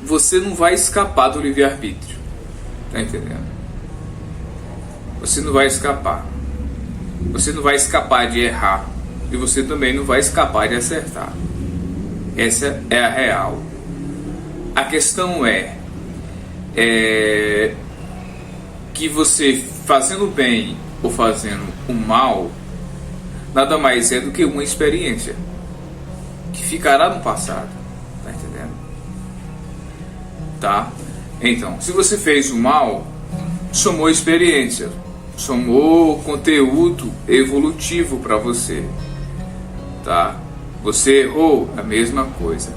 você não vai escapar do livre-arbítrio. Tá entendendo? Você não vai escapar. Você não vai escapar de errar. E você também não vai escapar de acertar. Essa é a real. A questão é que você fazendo bem ou fazendo o mal nada mais é do que uma experiência que ficará no passado. Tá entendendo? Tá? Então, se você fez o mal, somou experiência, somou conteúdo evolutivo para você. Tá? Você errou, a mesma coisa.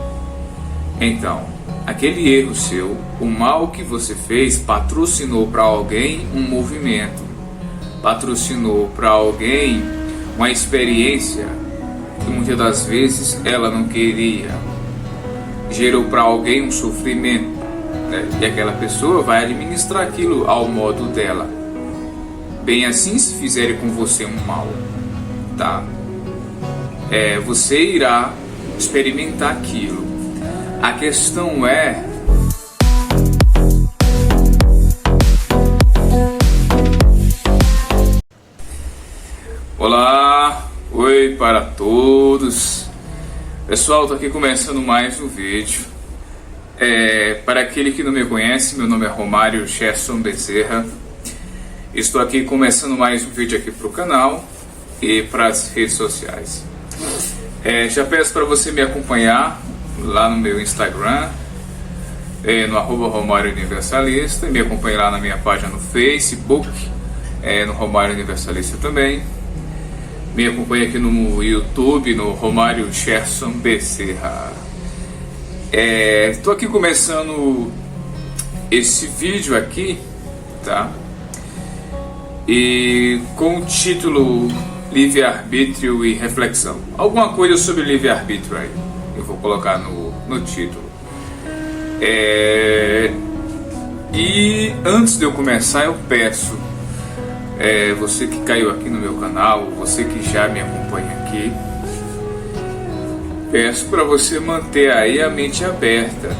Então, aquele erro seu, o mal que você fez, patrocinou para alguém um movimento, patrocinou para alguém uma experiência que muitas das vezes ela não queria, gerou para alguém um sofrimento, né? E aquela pessoa vai administrar aquilo ao modo dela. Bem assim, se fizerem com você um mal, tá? Você irá experimentar aquilo. A questão é olá, oi para todos. Pessoal, estou aqui começando mais um vídeo. Para aquele que não me conhece, meu nome é Romário Gerson Bezerra. Estou aqui começando mais um vídeo aqui para o canal e para as redes sociais. Já peço para você me acompanhar lá no meu Instagram, no @Romário Universalista, e me acompanhe lá na minha página no Facebook, no Romário Universalista também. Me acompanhe aqui no YouTube, no Romário Gerson Bezerra. Estou aqui começando esse vídeo aqui, tá? E com o título Livre-arbítrio e reflexão. Alguma coisa sobre livre-arbítrio aí eu vou colocar no título. E antes de eu começar, eu peço, você que caiu aqui no meu canal, você que já me acompanha aqui, peço para você manter aí a mente aberta,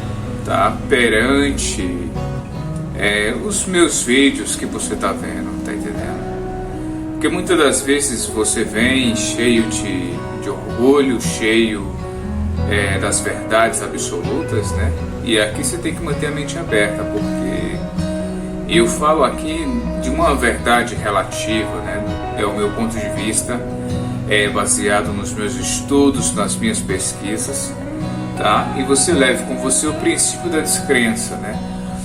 tá? Perante os meus vídeos que você tá vendo, tá entendendo? Porque muitas das vezes você vem cheio de orgulho, cheio das verdades absolutas, né? E aqui você tem que manter a mente aberta, porque eu falo aqui de uma verdade relativa, né? É o meu ponto de vista, baseado nos meus estudos, nas minhas pesquisas, tá? E você leve com você o princípio da descrença, né?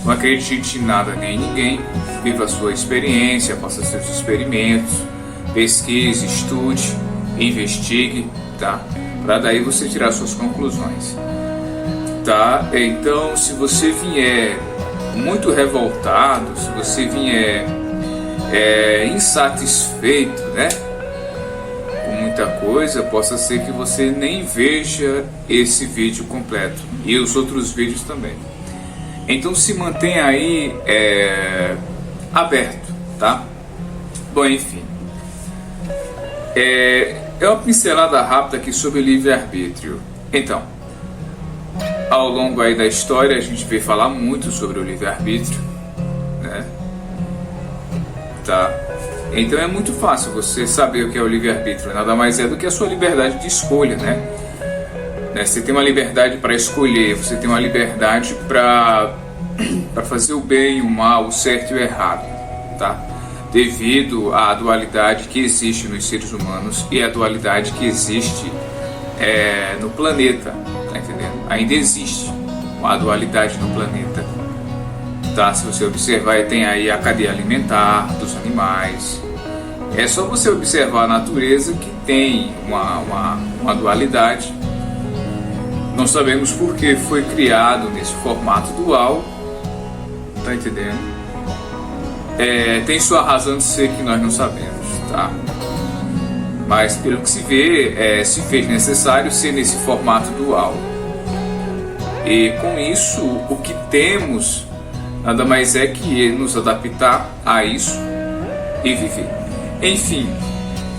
Não acredite em nada nem em ninguém, viva a sua experiência, faça seus experimentos, pesquise, estude, investigue, tá? Para daí você tirar suas conclusões, tá? Então, se você vier muito revoltado, se você vier insatisfeito, né, com muita coisa, possa ser que você nem veja esse vídeo completo e os outros vídeos também. Então se mantenha aí aberto, tá? Bom, enfim, é uma pincelada rápida aqui sobre livre-arbítrio. Então, ao longo aí da história a gente veio falar muito sobre o livre-arbítrio, né? Tá? Então é muito fácil você saber o que é o livre-arbítrio. Nada mais é do que a sua liberdade de escolha, né? Você tem uma liberdade para escolher, você tem uma liberdade para fazer o bem e o mal, o certo e o errado, tá? Devido à dualidade que existe nos seres humanos e a dualidade que existe no planeta, tá entendendo? Ainda existe uma dualidade no planeta, tá? Se você observar, tem aí a cadeia alimentar dos animais. É só você observar a natureza que tem uma dualidade. Não sabemos por que foi criado nesse formato dual, tá entendendo? Tem sua razão de ser que nós não sabemos, tá? Mas pelo que se vê, se fez necessário ser nesse formato dual. E com isso, o que temos nada mais é que nos adaptar a isso e viver. Enfim,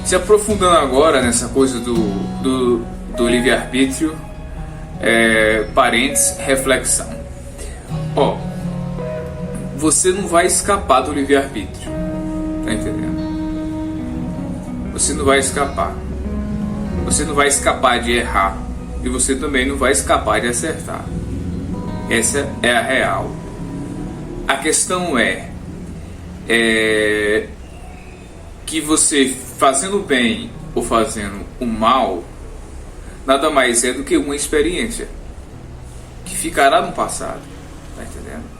se aprofundando agora nessa coisa do livre-arbítrio, parênteses, reflexão. você não vai escapar do livre-arbítrio. Tá entendendo? Você não vai escapar. Você não vai escapar de errar. E você também não vai escapar de acertar. Essa é a real. A questão é que você fazendo bem ou fazendo o mal nada mais é do que uma experiência que ficará no passado. Tá entendendo?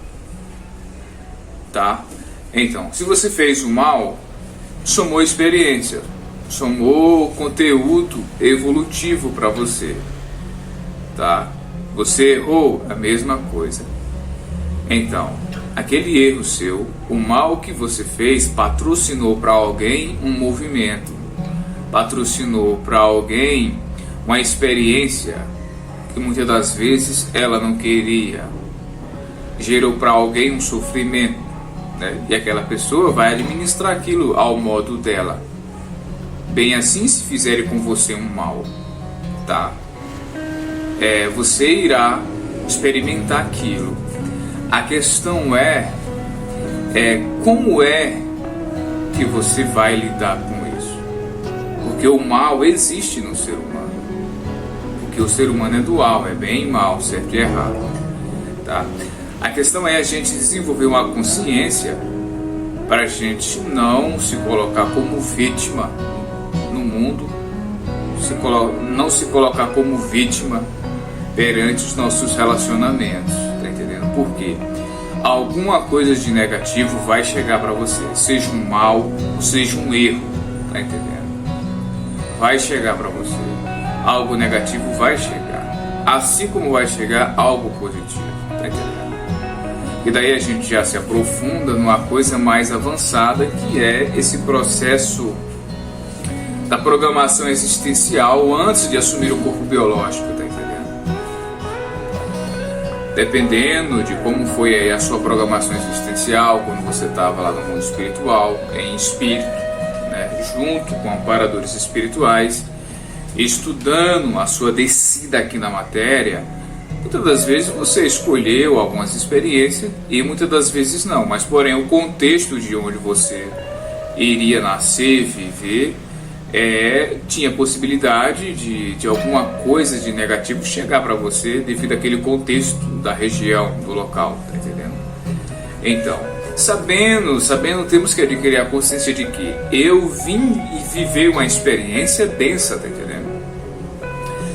Tá? Então, se você fez o mal, somou experiência, somou conteúdo evolutivo para você. Tá? Você errou, a mesma coisa. Então, aquele erro seu, o mal que você fez, patrocinou para alguém um movimento, patrocinou para alguém uma experiência que muitas das vezes ela não queria, gerou para alguém um sofrimento, né? E aquela pessoa vai administrar aquilo ao modo dela. Bem assim, se fizerem com você um mal, tá? Você irá experimentar aquilo. A questão é como é que você vai lidar com isso. Porque o mal existe no ser humano. Porque o ser humano é dual, é bem e mal, certo e errado. Tá? A questão é a gente desenvolver uma consciência para a gente não se colocar como vítima no mundo, não se colocar como vítima perante os nossos relacionamentos, tá entendendo? Porque alguma coisa de negativo vai chegar para você, seja um mal, seja um erro, tá entendendo? Vai chegar para você, algo negativo vai chegar, assim como vai chegar algo positivo, tá entendendo? E daí a gente já se aprofunda numa coisa mais avançada, que é esse processo da programação existencial antes de assumir o corpo biológico, tá entendendo? Dependendo de como foi aí a sua programação existencial, quando você estava lá no mundo espiritual, em espírito, né, junto com amparadores espirituais, estudando a sua descida aqui na matéria, muitas das vezes você escolheu algumas experiências e muitas das vezes não, mas porém o contexto de onde você iria nascer, viver, tinha possibilidade de alguma coisa de negativo chegar para você devido àquele contexto da região, do local, tá entendendo? Então, sabendo, temos que adquirir a consciência de que eu vim e viver uma experiência densa, tá entendendo?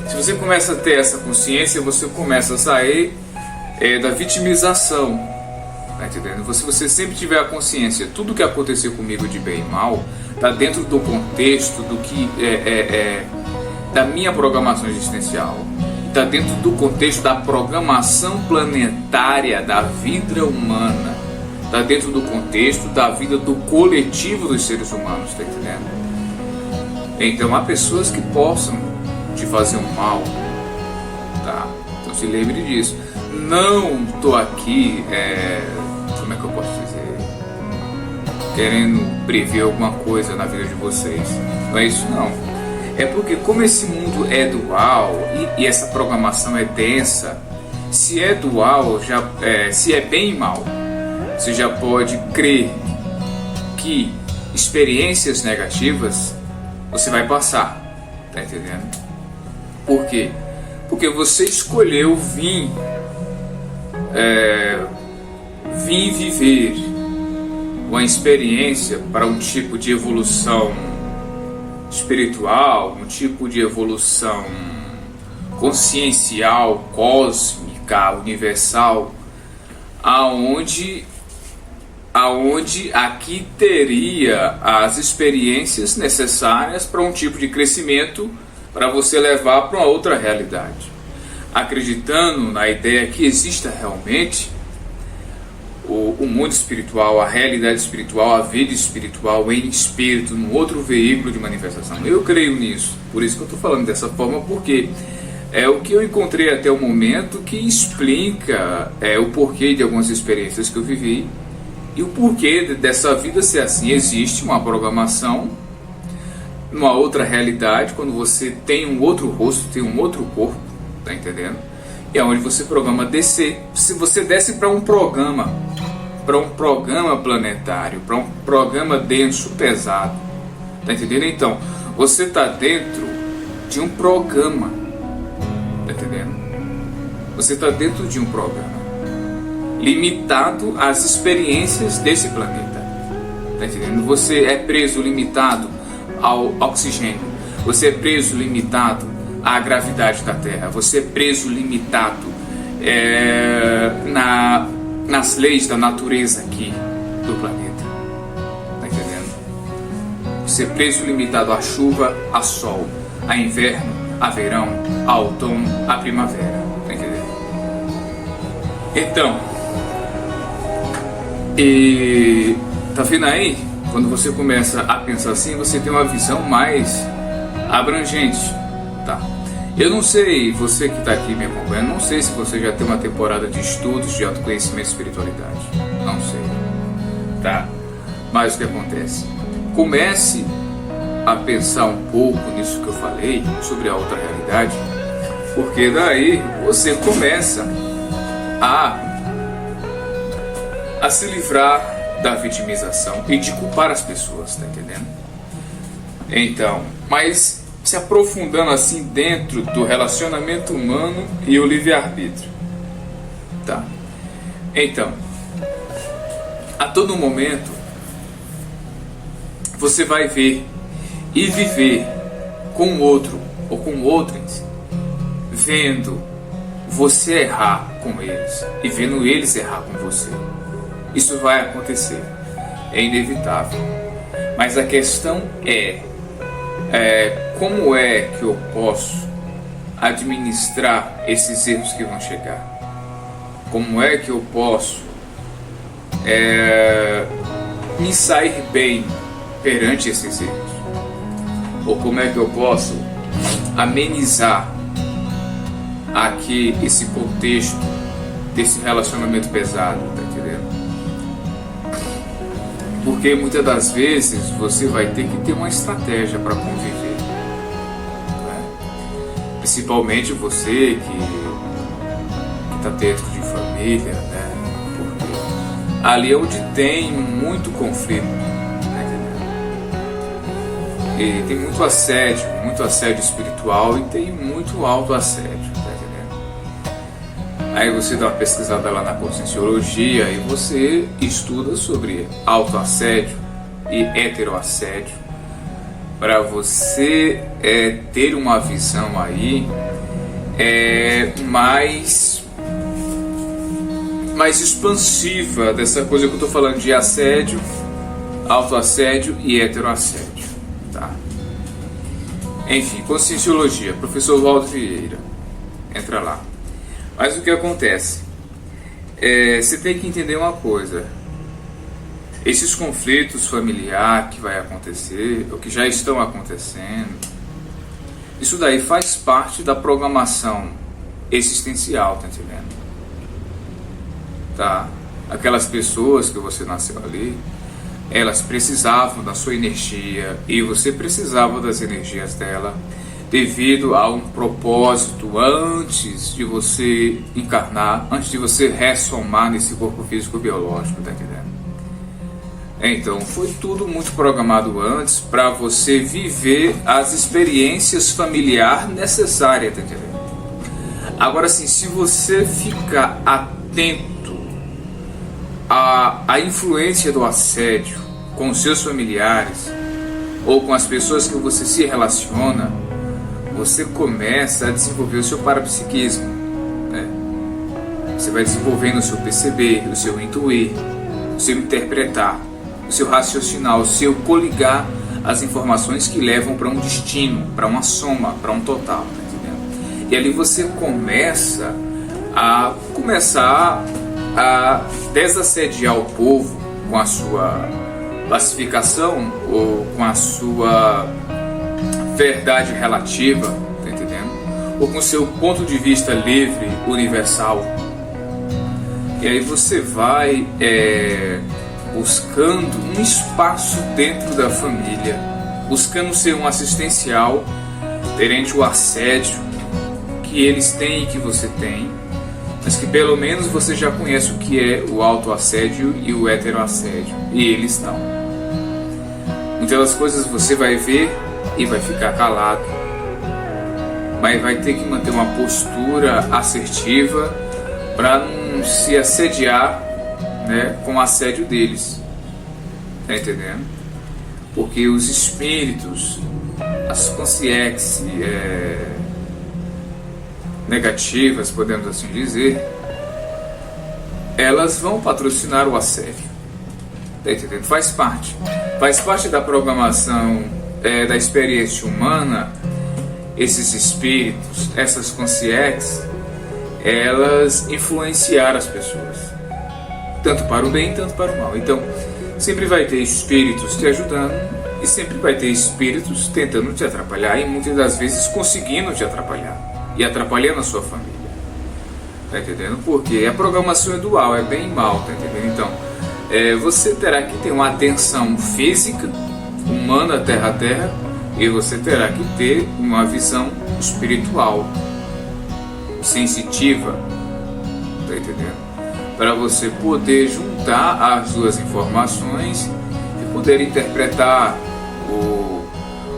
Se você começa a ter essa consciência, você começa a sair da vitimização, tá entendendo? Se você sempre tiver a consciência, tudo que aconteceu comigo de bem e mal está dentro do contexto do que da minha programação existencial, está dentro do contexto da programação planetária da vida humana, está dentro do contexto da vida do coletivo dos seres humanos, está entendendo? Então há pessoas que possam te fazer um mal, tá? Então se lembre disso. Não estou aqui, como é que eu posso dizer, querendo prever alguma coisa na vida de vocês. Não é isso não. É porque como esse mundo é dual e essa programação é densa, se é dual, se é bem e mal, você já pode crer que experiências negativas você vai passar, tá entendendo? Por quê? Porque você escolheu vir viver uma experiência para um tipo de evolução espiritual, um tipo de evolução consciencial, cósmica, universal, aonde aqui teria as experiências necessárias para um tipo de crescimento para você levar para uma outra realidade, acreditando na ideia que exista realmente o mundo espiritual, a realidade espiritual, a vida espiritual em espírito, num outro veículo de manifestação. Eu creio nisso, por isso que eu estou falando dessa forma, porque é o que eu encontrei até o momento que explica o porquê de algumas experiências que eu vivi e o porquê dessa vida ser assim. Existe uma programação numa outra realidade, quando você tem um outro rosto, tem um outro corpo, tá entendendo? E é onde você programa descer. Se você desce para um programa para um programa planetário, para um programa denso, pesado. Tá entendendo? Então, você está dentro de um programa. Tá entendendo? Você está dentro de um programa limitado às experiências desse planeta. Tá entendendo? Você é preso, limitado ao oxigênio. Você é preso, limitado à gravidade da Terra. Você é preso, limitado nas leis da natureza aqui do planeta. Tá entendendo? Você é preso, limitado à chuva, a sol, a inverno, a verão, a outono, a primavera. Tá entendendo? Então, tá vendo aí? Quando você começa a pensar assim, você tem uma visão mais abrangente, tá? Eu não sei, você que está aqui me acompanhando, não sei se você já tem uma temporada de estudos de autoconhecimento e espiritualidade. Não sei, tá? Mas o que acontece? Comece a pensar um pouco nisso que eu falei sobre a outra realidade, porque daí você começa a se livrar da vitimização e de culpar as pessoas, tá entendendo? Então, mas se aprofundando assim dentro do relacionamento humano e o livre-arbítrio, tá? Então, a todo momento você vai ver e viver com o outro ou com outros, vendo você errar com eles e vendo eles errar com você. Isso vai acontecer, é inevitável. Mas a questão é como é que eu posso administrar esses erros que vão chegar? Como é que eu posso me sair bem perante esses erros? Ou como é que eu posso amenizar aqui esse contexto desse relacionamento pesado, tá entendendo? Porque muitas das vezes você vai ter que ter uma estratégia para conviver, né? Principalmente você que está dentro de família, né? Porque ali é onde tem muito conflito, né? E tem muito assédio espiritual e tem muito autoassédio, tá entendendo? Aí você dá uma pesquisada lá na Conscienciologia e você estuda sobre autoassédio e heteroassédio para você ter uma visão aí mais expansiva dessa coisa que eu estou falando de assédio, autoassédio e heteroassédio, tá? Enfim, Conscienciologia, professor Waldo Vieira, entra lá. Mas o que acontece? Você tem que entender uma coisa. Esses conflitos familiares que vai acontecer, ou que já estão acontecendo, isso daí faz parte da programação existencial, tá entendendo? Tá? Aquelas pessoas que você nasceu ali, elas precisavam da sua energia e você precisava das energias dela, devido a um propósito antes de você encarnar, antes de você ressomar nesse corpo físico biológico, tá entendendo? Então, foi tudo muito programado antes para você viver as experiências familiares necessárias, tá entendendo? Agora sim, se você ficar atento à influência do assédio com os seus familiares ou com as pessoas que você se relaciona, você começa a desenvolver o seu parapsiquismo, né? Você vai desenvolvendo o seu perceber, o seu intuir, o seu interpretar, o seu raciocinar, o seu coligar as informações que levam para um destino, para uma soma, para um total, tá entendendo? E ali você começa a desassediar o povo com a sua pacificação ou com a sua verdade relativa, tá entendendo? Ou com seu ponto de vista livre, universal. E aí você vai buscando um espaço dentro da família, buscando ser um assistencial perante o assédio que eles têm e que você tem, tá mas que pelo menos você já conhece o que é o autoassédio e o heteroassédio, e eles não. Muitas das coisas você vai ver e vai ficar calado, mas vai ter que manter uma postura assertiva para não se assediar, né, com o assédio deles. Tá entendendo? Porque os espíritos, as consciências negativas, podemos assim dizer, elas vão patrocinar o assédio. Tá entendendo? Faz parte da programação da experiência humana. Esses espíritos, essas consciências, elas influenciaram as pessoas, tanto para o bem, tanto para o mal. Então, sempre vai ter espíritos te ajudando e sempre vai ter espíritos tentando te atrapalhar, e muitas das vezes conseguindo te atrapalhar e atrapalhando a sua família. Tá entendendo? Porque a programação é dual, é bem e mal, tá entendendo? Então, você terá que ter uma atenção física, humana, terra a terra, e você terá que ter uma visão espiritual, sensitiva, tá entendendo? Para você poder juntar as duas informações e poder interpretar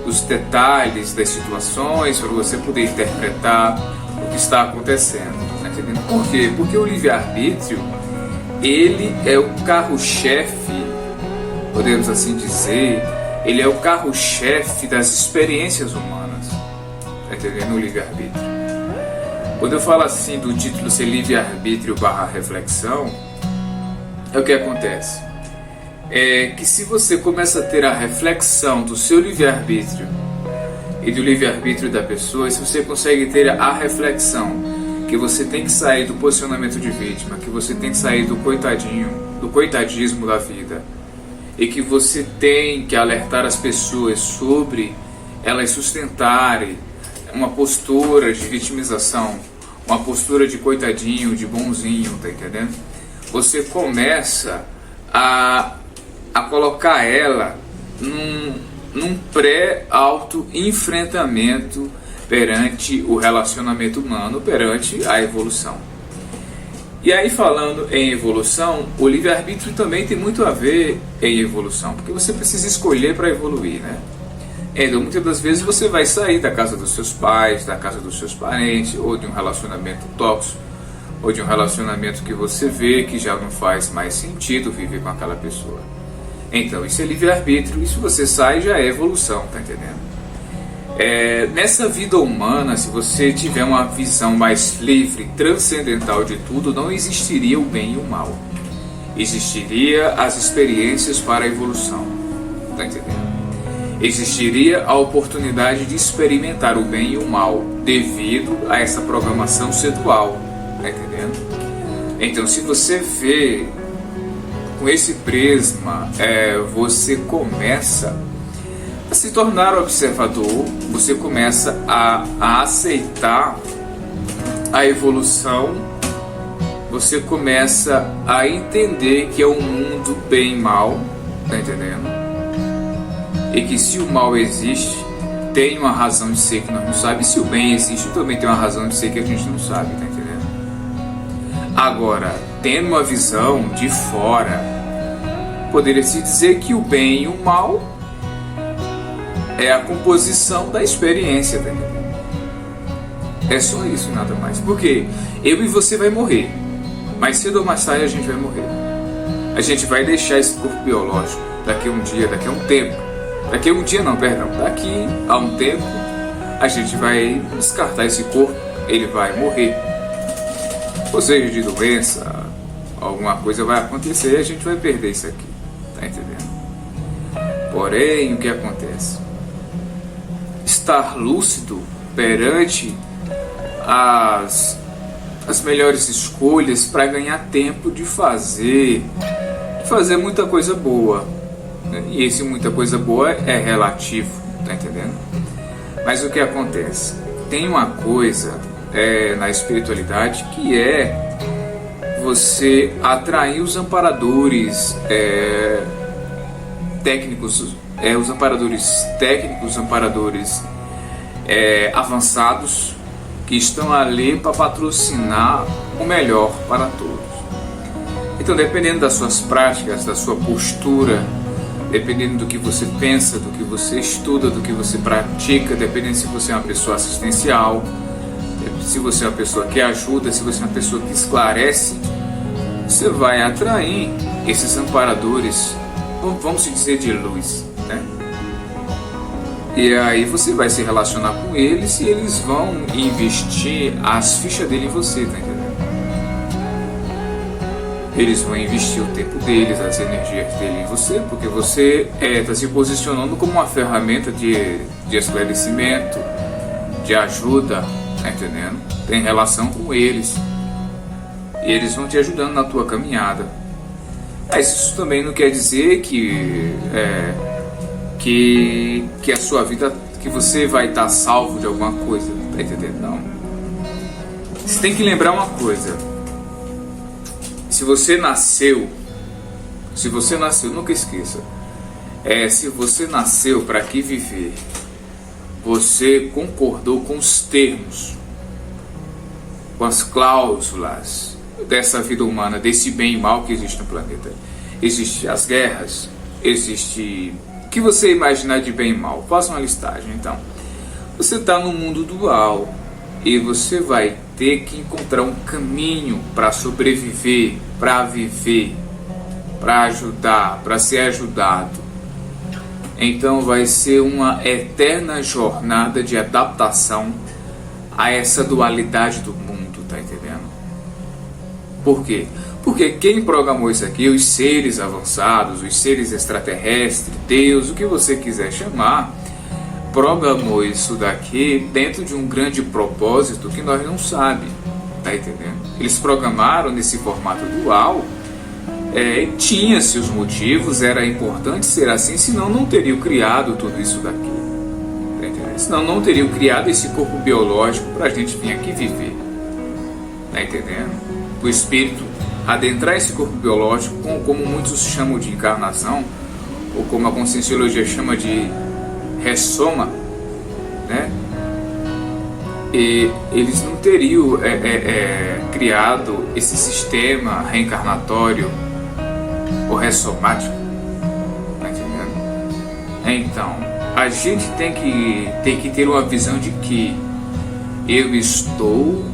os detalhes das situações, para você poder interpretar o que está acontecendo, tá entendendo? Por quê? Porque o livre-arbítrio, ele é o carro-chefe, podemos assim dizer, ele é o carro-chefe das experiências humanas, tá entendendo? O livre-arbítrio. Quando eu falo assim do título ser livre-arbítrio / reflexão, é o que acontece. É que se você começa a ter a reflexão do seu livre-arbítrio e do livre-arbítrio da pessoa, e se você consegue ter a reflexão que você tem que sair do posicionamento de vítima, que você tem que sair do coitadinho, do coitadismo da vida, e que você tem que alertar as pessoas sobre elas sustentarem uma postura de vitimização, uma postura de coitadinho, de bonzinho, tá entendendo? Você começa a colocar ela num pré-auto-enfrentamento perante o relacionamento humano, perante a evolução. E aí, falando em evolução, o livre-arbítrio também tem muito a ver em evolução, porque você precisa escolher para evoluir, né? Então, muitas das vezes você vai sair da casa dos seus pais, da casa dos seus parentes, ou de um relacionamento tóxico, ou de um relacionamento que você vê que já não faz mais sentido viver com aquela pessoa. Então, isso é livre-arbítrio, e se você sai, já é evolução, tá entendendo? Nessa vida humana, se você tiver uma visão mais livre, transcendental de tudo, não existiria o bem e o mal. Existiria as experiências para a evolução, tá entendendo? Existiria a oportunidade de experimentar o bem e o mal devido a essa programação ser dual, tá entendendo? Então, se você vê com esse prisma, você começa a se tornar observador, você começa a aceitar a evolução, você começa a entender que é um mundo bem e mal, tá entendendo? E que se o mal existe, tem uma razão de ser que nós não sabemos, e se o bem existe, também tem uma razão de ser que a gente não sabe, tá entendendo? Agora, tendo uma visão de fora, poderia-se dizer que o bem e o mal é a composição da experiência, tá entendendo? É só isso, nada mais. Porque eu e você vai morrer. Mais cedo ou mais tarde a gente vai morrer. A gente vai deixar esse corpo biológico daqui a um dia, daqui a um tempo. Daqui a um dia não, perdão. Daqui a um tempo a gente vai descartar esse corpo, ele vai morrer. Ou seja, de doença, alguma coisa vai acontecer e a gente vai perder isso aqui. Tá entendendo? Porém, o que acontece? Estar lúcido perante as melhores escolhas para ganhar tempo de fazer muita coisa boa, né? E esse muita coisa boa é relativo, tá entendendo? Mas o que acontece? Tem uma coisa na espiritualidade que é você atrair os amparadores técnicos, os amparadores técnicos, amparadores avançados, que estão ali para patrocinar o melhor para todos. Então, dependendo das suas práticas, da sua postura, dependendo do que você pensa, do que você estuda, do que você pratica, dependendo se você é uma pessoa assistencial, se você é uma pessoa que ajuda, se você é uma pessoa que esclarece, você vai atrair esses amparadores, vamos dizer, de luz, né? E aí você vai se relacionar com eles e eles vão investir as fichas dele em você, tá entendendo? Eles vão investir o tempo deles, as energias dele em você, porque você está se posicionando como uma ferramenta de esclarecimento, de ajuda, tá entendendo? Tem relação com eles. E eles vão te ajudando na tua caminhada. Mas isso também não quer dizer que a sua vida, que você vai estar salvo de alguma coisa, tá entendendo? Não. Você tem que lembrar uma coisa. Se você nasceu, nunca esqueça. Se você nasceu para aqui viver, você concordou com os termos, com as cláusulas dessa vida humana, desse bem e mal que existe no planeta. Existem as guerras, existe o que você imaginar de bem e mal. Faça uma listagem. Então, você está no mundo dual e você vai ter que encontrar um caminho para sobreviver, para viver, para ajudar, para ser ajudado. Então vai ser uma eterna jornada de adaptação a essa dualidade do mundo, tá entendendo? Por quê? Porque quem programou isso aqui, os seres avançados, os seres extraterrestres, Deus, o que você quiser chamar, programou isso daqui dentro de um grande propósito que nós não sabemos, tá entendendo? Eles programaram nesse formato dual, tinha-se os motivos, era importante ser assim, senão não teriam criado tudo isso daqui, tá entendendo? Senão não teriam criado esse corpo biológico para a gente vir aqui viver, tá entendendo? O espírito adentrar esse corpo biológico, como muitos chamam de encarnação, ou como a conscienciologia chama de ressoma, né? E eles não teriam criado esse sistema reencarnatório ou ressomático, tá entendendo? Então, a gente tem que ter uma visão de que eu estou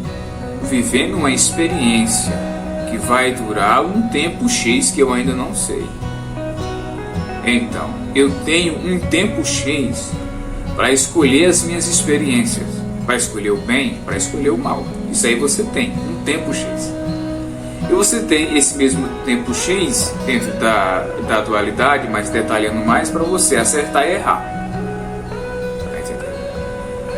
vivendo uma experiência que vai durar um tempo X que eu ainda não sei. Então, eu tenho um tempo X para escolher as minhas experiências, para escolher o bem, para escolher o mal. Isso aí você tem um tempo X. E você tem esse mesmo tempo X dentro da dualidade, mas detalhando mais, para você acertar e errar.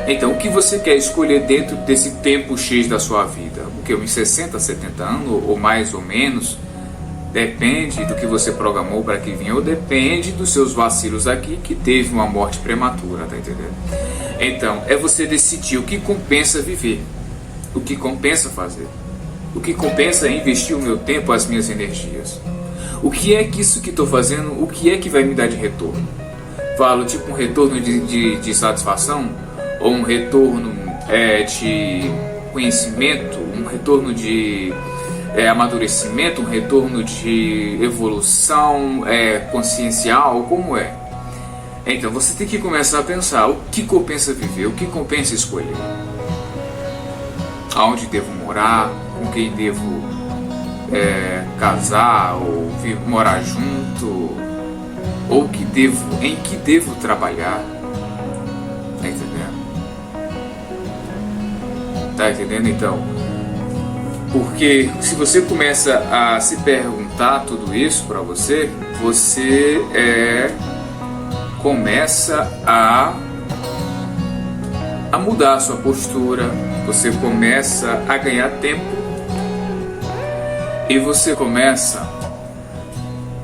Então, o que você quer escolher dentro desse tempo X da sua vida? O que? Uns 60, 70 anos, ou mais ou menos? Depende do que você programou para que vinha, ou depende dos seus vacilos aqui, que teve uma morte prematura, tá entendendo? Então, é você decidir o que compensa viver, o que compensa fazer, o que compensa investir o meu tempo, as minhas energias. O que é que isso que estou fazendo, o que é que vai me dar de retorno? Falo tipo um retorno de satisfação, ou um retorno de conhecimento, um retorno de amadurecimento, um retorno de evolução consciencial, como é? Então você tem que começar a pensar o que compensa viver, o que compensa escolher, aonde devo morar, com quem devo casar ou morar junto, ou em que devo trabalhar, tá entendendo? Tá entendendo então? Porque se você começa a se perguntar tudo isso para você, você começa a mudar a sua postura, você começa a ganhar tempo e você começa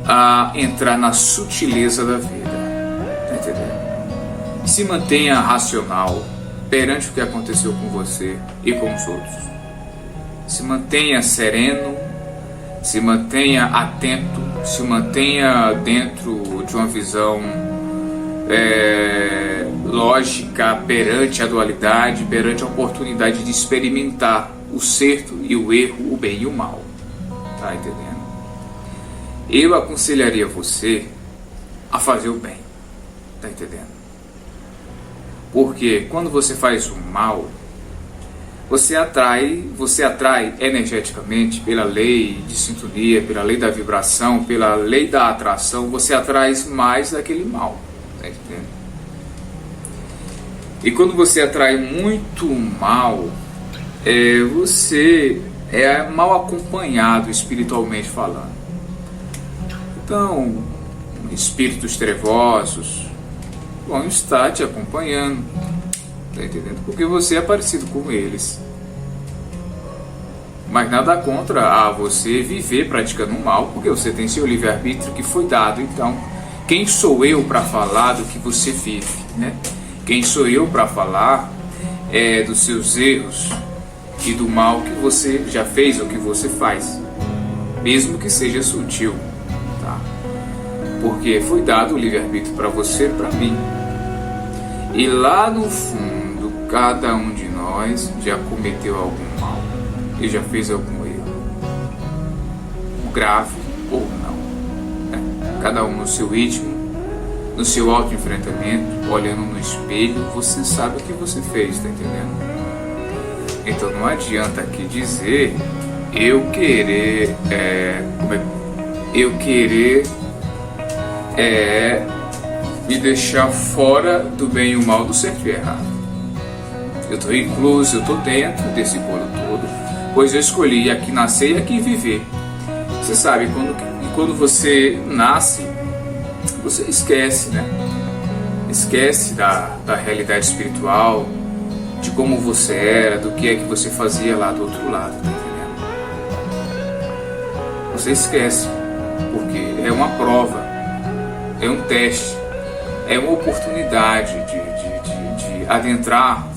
a entrar na sutileza da vida, tá entendendo? Se mantenha racional perante o que aconteceu com você e com os outros. Se mantenha sereno, se mantenha atento, se mantenha dentro de uma visão lógica perante a dualidade, perante a oportunidade de experimentar o certo e o erro, o bem e o mal. Tá entendendo? Eu aconselharia você a fazer o bem. Tá entendendo? Porque quando você faz o mal, você atrai energeticamente, pela lei de sintonia, pela lei da vibração, pela lei da atração, você atrai mais daquele mal. Tá entendendo? E quando você atrai muito mal, você é mal acompanhado espiritualmente falando. Então, espíritos trevosos vão estar te acompanhando. Tá entendendo? Porque você é parecido com eles. Mas nada contra você viver praticando o mal, porque você tem seu livre-arbítrio que foi dado. Então, quem sou eu para falar do que você vive, né? Quem sou eu para falar dos seus erros e do mal que você já fez ou que você faz, mesmo que seja sutil, tá? Porque foi dado o livre-arbítrio para você e para mim. E lá no fundo, cada um de nós já cometeu algum mal e já fez algum erro, grave ou não, né? Cada um no seu ritmo, no seu auto-enfrentamento, olhando no espelho, você sabe o que você fez, tá entendendo? Então não adianta aqui dizer eu querer me deixar fora do bem e o mal, do certo e errado. Eu estou incluso, eu estou dentro desse bolo todo, pois eu escolhi aqui nascer e aqui viver. Você sabe, quando você nasce, você esquece, né? Esquece da realidade espiritual, de como você era, do que é que você fazia lá do outro lado, tá entendendo? Você esquece, porque é uma prova, é um teste, é uma oportunidade de adentrar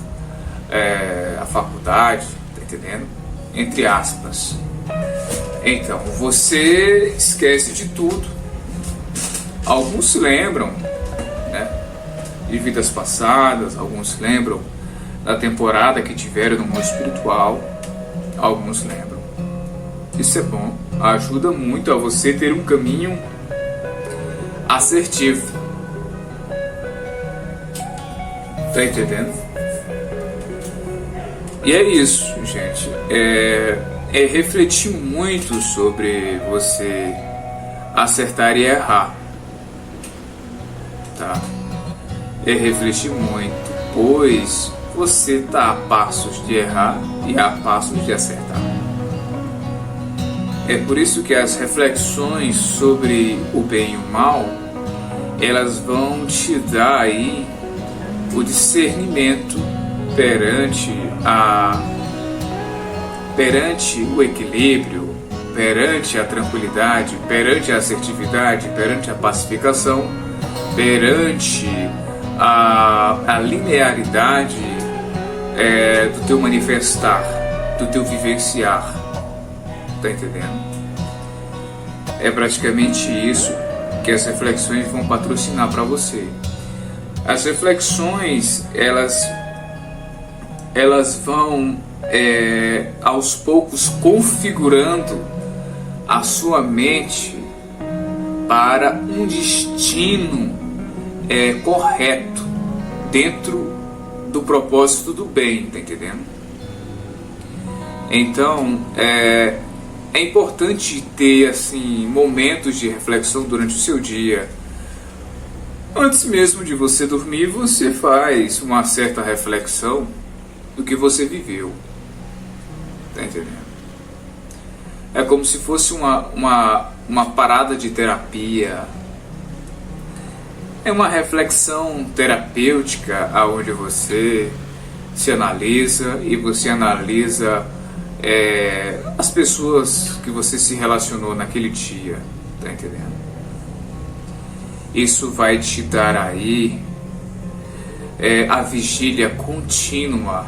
a faculdade, tá entendendo? Entre aspas. Então, você esquece de tudo. Alguns se lembram, né, de vidas passadas, alguns lembram da temporada que tiveram no mundo espiritual, alguns lembram. Isso é bom, ajuda muito a você ter um caminho assertivo. Tá entendendo? E é isso, gente. É refletir muito sobre você acertar e errar. Tá? É refletir muito, pois você está a passos de errar e a passos de acertar. É por isso que as reflexões sobre o bem e o mal, elas vão te dar aí o discernimento perante o equilíbrio, perante a tranquilidade, perante a assertividade, perante a pacificação, perante a linearidade do teu manifestar, do teu vivenciar. Tá entendendo? É praticamente isso que as reflexões vão patrocinar para você. As reflexões, elas vão aos poucos configurando a sua mente para um destino correto dentro do propósito do bem, tá entendendo? Então é importante ter assim momentos de reflexão durante o seu dia. Antes mesmo de você dormir, você faz uma certa reflexão do que você viveu. Tá entendendo? É como se fosse uma parada de terapia. É uma reflexão terapêutica onde você se analisa e você analisa as pessoas que você se relacionou naquele dia. Tá entendendo? Isso vai te dar aí a vigília contínua,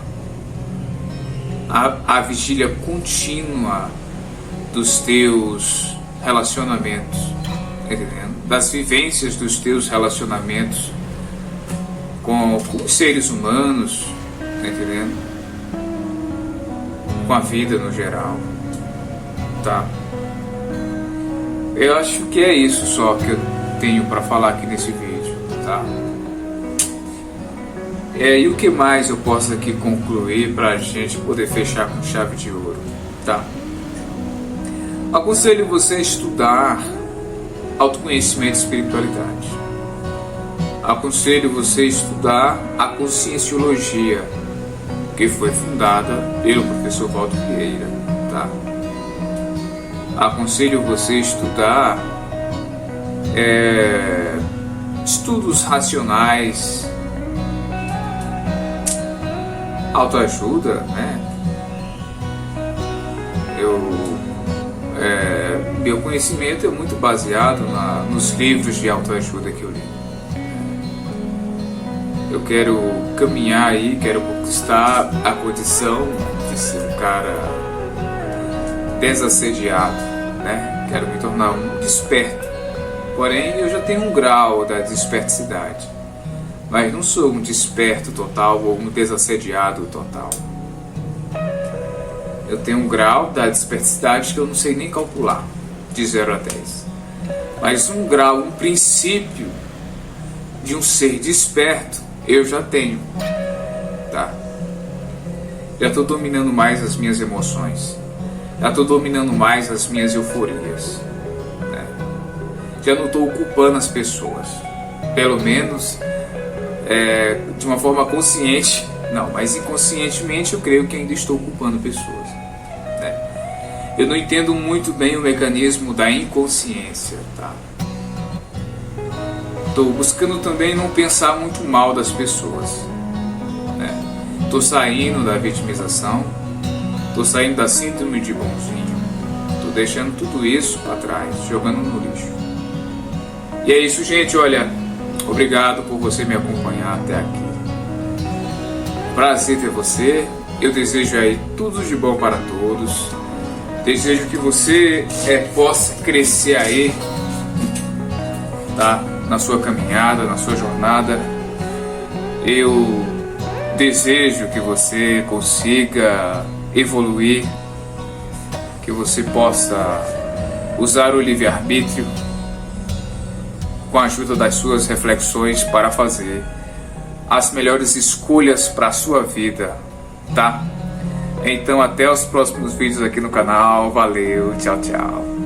a vigília contínua dos teus relacionamentos, tá entendendo? Das vivências dos teus relacionamentos com os seres humanos, tá entendendo? com a vida no geral, tá? Eu acho que é isso só que eu tenho para falar aqui nesse vídeo, tá? E o que mais eu posso aqui concluir para a gente poder fechar com chave de ouro, tá? Aconselho você a estudar autoconhecimento e espiritualidade. Aconselho você a estudar a Conscienciologia, que foi fundada pelo professor Valdo Vieira, tá? Aconselho você a estudar estudos racionais, autoajuda, né? Meu conhecimento é muito baseado nos livros de autoajuda que eu li. Eu quero caminhar aí, quero conquistar a condição de ser um cara desassediado, né? Quero me tornar um desperto. Porém, eu já tenho um grau da desperticidade. Mas não sou um desperto total ou um desassediado total. Eu tenho um grau da desperticidade que eu não sei nem calcular, de 0 a 10. Mas um grau, um princípio de um ser desperto, eu já tenho, tá? Já estou dominando mais as minhas emoções. Já estou dominando mais as minhas euforias, né? Já não estou ocupando as pessoas. Pelo menos de uma forma consciente. Não, mas inconscientemente eu creio que ainda estou ocupando pessoas, né? Eu não entendo muito bem o mecanismo da inconsciência, tá? Estou buscando também não pensar muito mal das pessoas, né? Estou saindo da vitimização, estou saindo da síndrome de bonzinho, estou deixando tudo isso para trás, jogando no lixo. E é isso, gente. Olha, obrigado por você me acompanhar até aqui. Prazer ter você. Eu desejo aí tudo de bom para todos. Desejo que você possa crescer aí, tá? Na sua caminhada, na sua jornada. Eu desejo que você consiga evoluir, que você possa usar o livre-arbítrio com a ajuda das suas reflexões para fazer as melhores escolhas para a sua vida, tá? Então até os próximos vídeos aqui no canal. Valeu, tchau, tchau.